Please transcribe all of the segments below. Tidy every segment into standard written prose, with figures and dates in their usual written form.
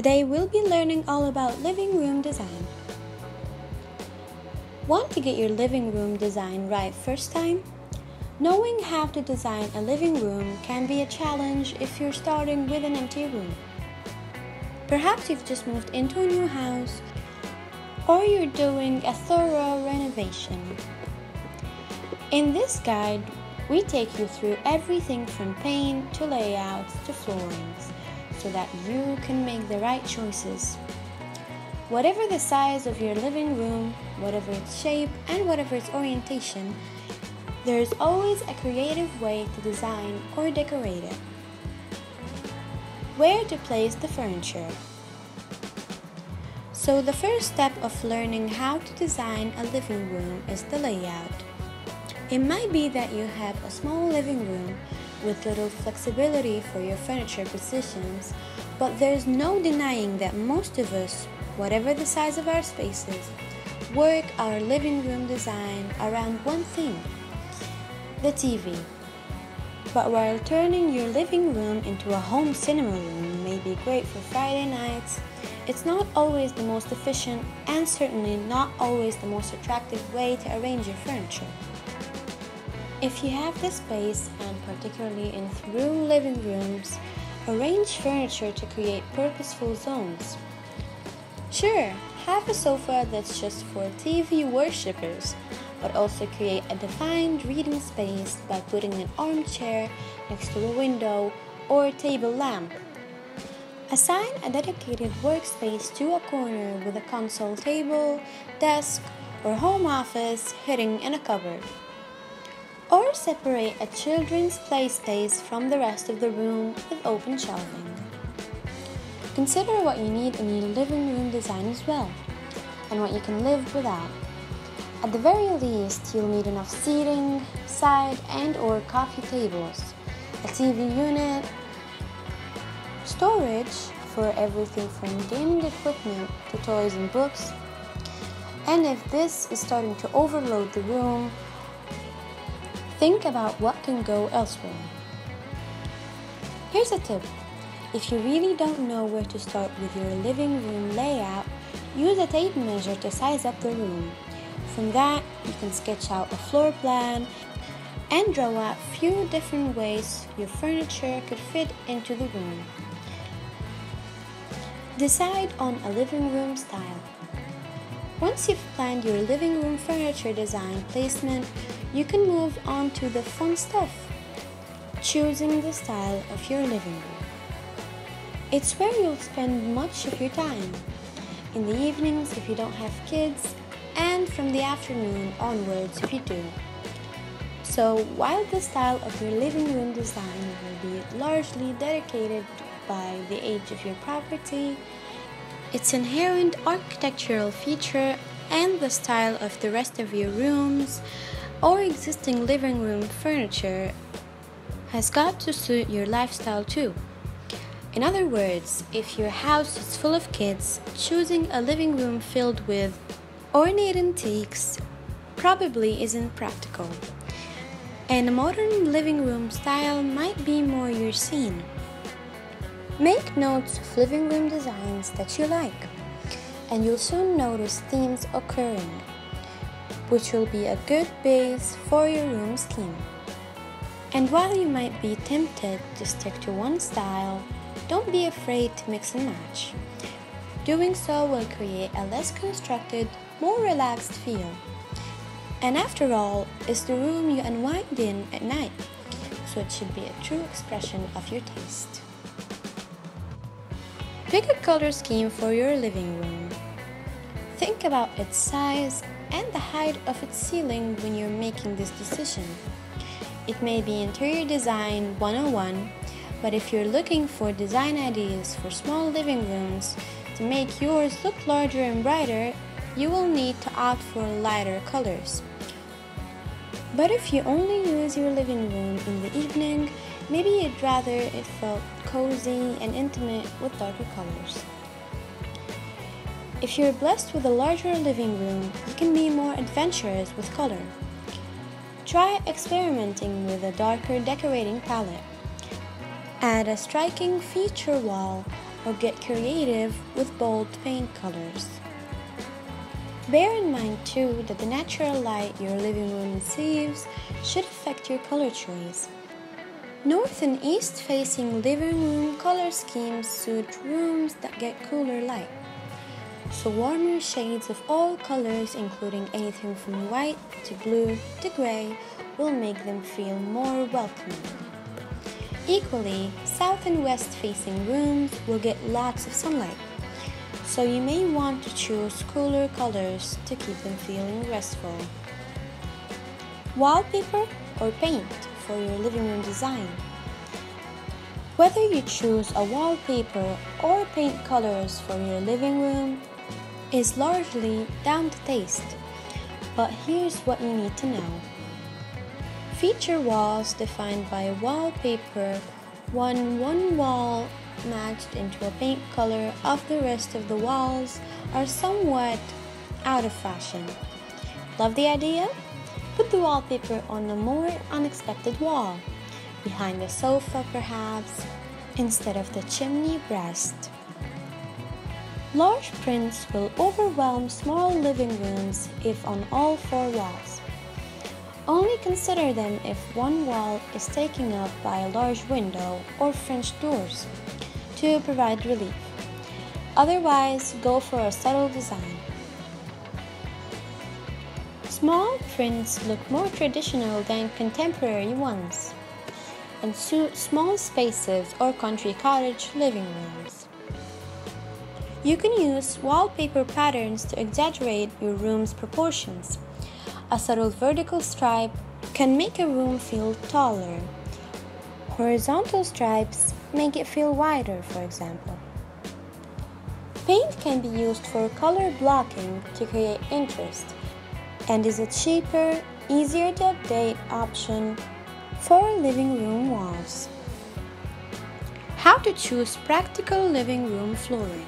Today we'll be learning all about living room design. Want to get your living room design right first time? Knowing how to design a living room can be a challenge if you're starting with an empty room. Perhaps you've just moved into a new house, or you're doing a thorough renovation. In this guide, we take you through everything from paint to layouts to floorings, so that you can make the right choices. Whatever the size of your living room, whatever its shape, and whatever its orientation, there's always a creative way to design or decorate it. Where to place the furniture. So the first step of learning how to design a living room is the layout. It might be that you have a small living room with little flexibility for your furniture positions, but there's no denying that most of us, whatever the size of our spaces, work our living room design around one thing: the TV. But while turning your living room into a home cinema room may be great for Friday nights, it's not always the most efficient and certainly not always the most attractive way to arrange your furniture. If you have the space, and particularly in through living rooms, arrange furniture to create purposeful zones. Sure, have a sofa that's just for TV worshippers, but also create a defined reading space by putting an armchair next to a window or a table lamp. Assign a dedicated workspace to a corner with a console table, desk, or home office hidden in a cupboard. Or separate a children's play space from the rest of the room with open shelving. Consider what you need in your living room design as well, and what you can live without. At the very least, you'll need enough seating, side and or coffee tables, a TV unit, storage for everything from gaming equipment to toys and books, and if this is starting to overload the room, think about what can go elsewhere. Here's a tip. If you really don't know where to start with your living room layout, use a tape measure to size up the room. From that, you can sketch out a floor plan and draw out a few different ways your furniture could fit into the room. Decide on a living room style. Once you've planned your living room furniture design placement, you can move on to the fun stuff, choosing the style of your living room. It's where you'll spend much of your time, in the evenings if you don't have kids, and from the afternoon onwards if you do. So while the style of your living room design will be largely dedicated by the age of your property, its inherent architectural feature and the style of the rest of your rooms or existing living room furniture has got to suit your lifestyle too. In other words, if your house is full of kids, choosing a living room filled with ornate antiques probably isn't practical, and a modern living room style might be more your scene. Make notes of living room designs that you like, and you'll soon notice themes occurring, which will be a good base for your room scheme. And while you might be tempted to stick to one style, don't be afraid to mix and match. Doing so will create a less constructed, more relaxed feel. And after all, it's the room you unwind in at night, so it should be a true expression of your taste. Pick a color scheme for your living room. Think about its size and the height of its ceiling when you're making this decision. It may be interior design 101, but if you're looking for design ideas for small living rooms to make yours look larger and brighter, you will need to opt for lighter colors. But if you only use your living room in the evening, maybe you'd rather it felt cozy and intimate with darker colors. If you're blessed with a larger living room, you can be more adventurous with color. Try experimenting with a darker decorating palette. Add a striking feature wall or get creative with bold paint colors. Bear in mind too that the natural light your living room receives should affect your color choice. North and east facing living room color schemes suit rooms that get cooler light. So warmer shades of all colors, including anything from white to blue to gray, will make them feel more welcoming. Equally, south and west facing rooms will get lots of sunlight, so you may want to choose cooler colors to keep them feeling restful. Wallpaper or paint for your living room design. Whether you choose a wallpaper or paint colors for your living room is largely down to taste, but here's what you need to know. Feature walls defined by wallpaper, one wall matched into a paint color of the rest of the walls, are somewhat out of fashion. Love the idea? Put the wallpaper on a more unexpected wall, behind the sofa perhaps, instead of the chimney breast. Large prints will overwhelm small living rooms if on all four walls. Only consider them if one wall is taken up by a large window or French doors to provide relief. Otherwise, go for a subtle design. Small prints look more traditional than contemporary ones and suit small spaces or country cottage living rooms. You can use wallpaper patterns to exaggerate your room's proportions. A subtle vertical stripe can make a room feel taller. Horizontal stripes make it feel wider, for example. Paint can be used for color blocking to create interest and is a cheaper, easier to update option for living room walls. How to choose practical living room flooring.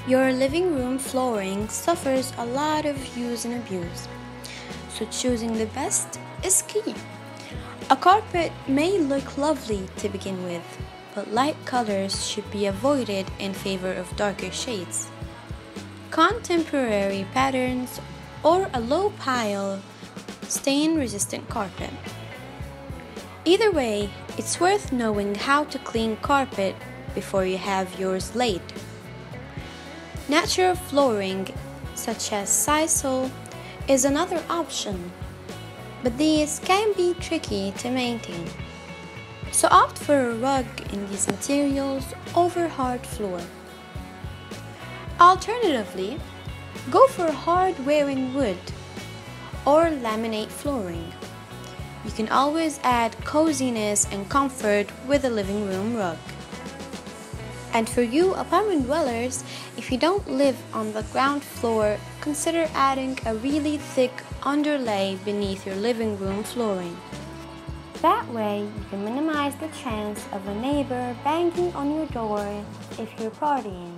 Your living room flooring suffers a lot of use and abuse, so choosing the best is key. A carpet may look lovely to begin with, but light colors should be avoided in favor of darker shades. Contemporary patterns or a low pile stain-resistant carpet. Either way, it's worth knowing how to clean carpet before you have yours laid. Natural flooring, such as sisal, is another option, but these can be tricky to maintain. So opt for a rug in these materials over hard floor. Alternatively, go for hard-wearing wood or laminate flooring. You can always add coziness and comfort with a living room rug. And for you apartment dwellers, if you don't live on the ground floor, consider adding a really thick underlay beneath your living room flooring. That way, you can minimize the chance of a neighbor banging on your door if you're partying.